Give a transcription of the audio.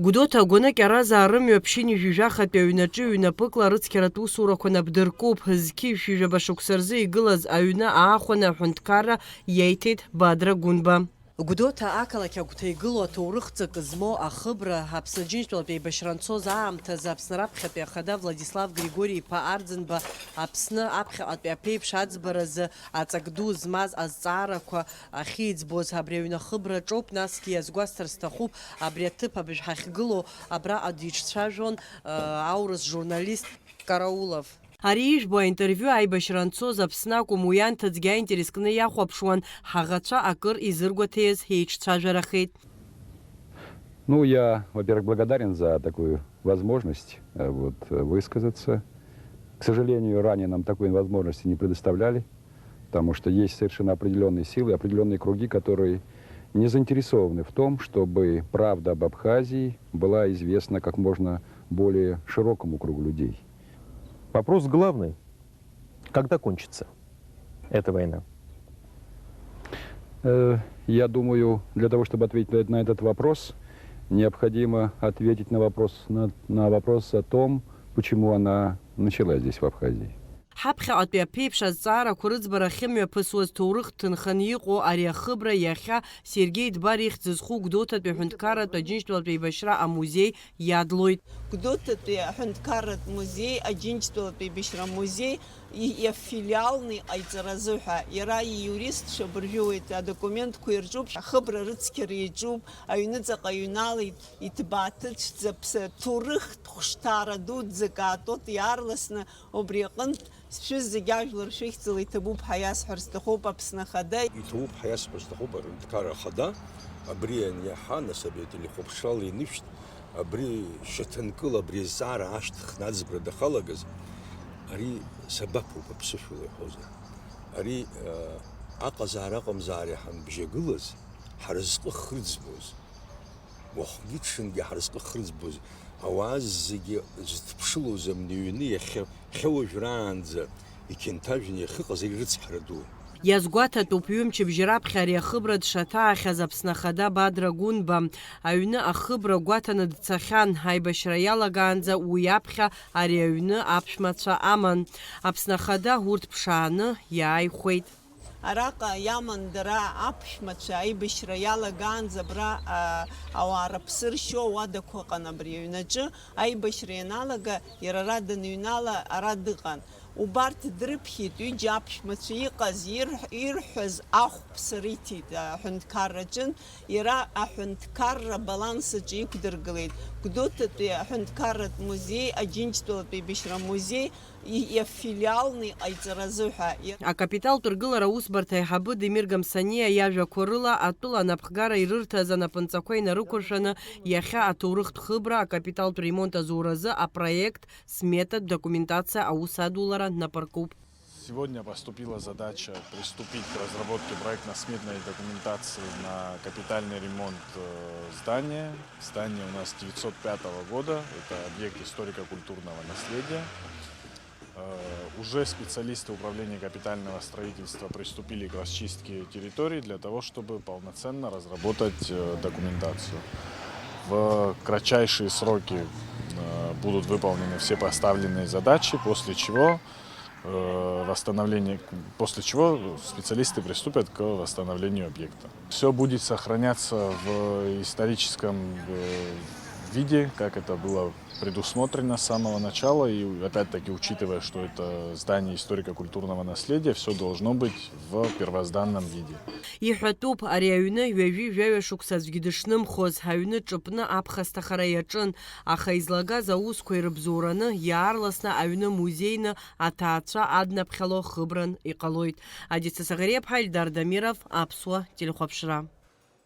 Гудота гонак аразаарым ҩаԥшьыни жәижәахатәи аҩнаҿы ҩнапыкла рыцқьаратә усурақәа напдыркуп. Зқьи шәижәаба шықәса рзы игылаз аҩны аахәаны аҳәынҭқарра иеиҭеит Бадра Гәынба. Гәдоуҭа ақалақь агәҭа игылоу аҭоурых-ҵак змоу ахыбра Аԥсны Аџьынџьтәылатәи аибашьра анцоз аамҭазы Аԥсны раԥхьатәи ахада Владислав Григори-иԥа Арӡынба Аԥсны аԥхьаҟатәи аԥеиԥш аӡбаразы аҵак ду змаз азҵаарақәа ахьиӡбоз абри аҩны ахыбраҿоуп. Насгьы иазгәасҭар сҭахуп абри аҭыԥ абыжә ҳахьгылоу абраҟа диҿцәажәон аурыс журналист Караулов. Ари ижәбо аинтервиу аибашьра анцоз Аԥсны акәым, уи анҭыҵгьы аинтерес кны иахәаԥшуан ҳаӷацәа акыр изыргәаҭеиз еиҿцәажәарахеит. Ну, я, во-первых, благодарен за такую возможность высказаться. К сожалению, ранее нам такой возможности не предоставляли, потому что есть совершенно определенные силы, определенные круги, которые не заинтересованы в том, чтобы правда об Абхазии была известна как можно более широкому кругу людей. Вопрос главный. Когда кончится эта война? Я думаю, для того, чтобы ответить на этот вопрос, необходимо ответить на вопрос о том, почему она началась здесь, в Абхазии. Ҳаԥхьаҟатәи аԥеиԥш азҵаарақәа рыӡбара ахьымҩаԥысуаз ҭоурых ҭынханы иҟоу ари ахыбра иахьа Сергеи Дбар ихьӡ зху Гәдоуҭатәи аҳәынҭқарратә Аџьынџьтәылатәи аибашьра амузеи иадлоит. Гәдоуҭатәи аҳәынҭқарратә музеи, Аџьынџьтәылатәи аибашьра музеи иафилиалны иҟаиҵаразы ҳәа иара июристцәа быржәуеит, адокументқәа ирҿуп, ахыбра рыцқьара иаҿуп, аҩныҵаҟа иҩналеит, иҭбааҭыцәӡа ҭоурыхтә хәшҭаара дуӡӡак аатот иаарласны убри аҟынтә шәыз зегьы ажәлар шәыхьӡала иҭабуп ҳәа иасҳәар сҭахуп Аԥсны Ахада. Иҭабуп ҳәа иасҳәар сҭахуп аҳәынҭқарра Ахада, абри аниаҳа нас абри ателехәаԥшрала инышәҭ, абри шьаҭанкыла абри азҵаара ашьҭыхны аӡбра дахалагаз, ари сабаԥуп аԥсышәала иҳәозар. Ари аҟазаара аҟамзаара ҳанбжьагылаз, ҳразҟы хырӡбоз, уахгьы ҽынгьы ҳразҟы хырӡбоз, ауаа зегьы зыҭԥшылоз амниҩны иахьауажәраанӡа иқьынҭажәны иахьыҟаз ари рыцҳара ду. Иазгәаҭатәуп ҩымчыбжьа раԥхьа ари ахыбра дшаҭаахьаз Аԥсны Ахада Бадра Гәынба. Аҩны ахыбра гәаҭаны дцахьан, аибашьра иалагаанӡа уи аԥхьа ари аҩны аԥшәмацәа аман. Аԥсны Ахада урҭ ԥшааны иааихәеит. Араҟа иаман дара аԥшәмацәа аибашьра иалагаанӡа абра ауаа рыԥсы ршьо ауадақәа ыҟан абри аҩнаҿы. Аибашьра ианалага иара ара даныҩнала ара дыҟан. Убарҭ дрыԥхьеит, ҩыџьа аԥшәмацәа иҟаз ирҳәаз ахәԥса риҭеит аҳәынҭқарраҿын. Иара аҳәынҭқарра балансаҿы иқәдыргылеит. Гәдоуҭатәи аҳәынҭқарратә музеи, Аџьынџьтәылатәи аибашьра музеи иафилиалны иҟаиҵаразы ҳәа. Акапиталтә ргылара аусбарҭа аиҳабы Демир Гамсаниа иажәақәа рыла атәыла анапхгара ирырҭаз анапынҵақәа инарықәыршәаны иахьа аҭоурыхтә хыбра акапиталтә ремонт азуразы апроект, сметатә документациа аус адулара напаркуп. Сегодня поступила задача приступить к разработке проектно-сметной документации на капитальный ремонт здания. Здание у нас 905 года, это объект историко-культурного наследия. Уже специалисты управления капитального строительства приступили к расчистке территорий для того, чтобы полноценно разработать документацию. В кратчайшие сроки будут выполнены все поставленные задачи, после чего специалисты приступят к восстановлению объекта. Все будет сохраняться в историческом виде, как это было предусмотрено с самого начала, и опять-таки учитывая, что это здание историко-культурного наследия, все должно быть в первозданном виде. Иҳәатәуп, ари аҩны ҩажәи-жәаҩа шықәса аӡәгьы дышнымхоз, аҩны ҿыпны аԥхасҭахара иаҿын, аха излагаз аусқәа ирыбзоураны иаарласны аҩны музеины аҭаацәа аднаԥхьало хыбран иҟалоит. Адица Саӷариаԥҳа, Ильдар Дамиров, Аԥсуа телехәаԥшра.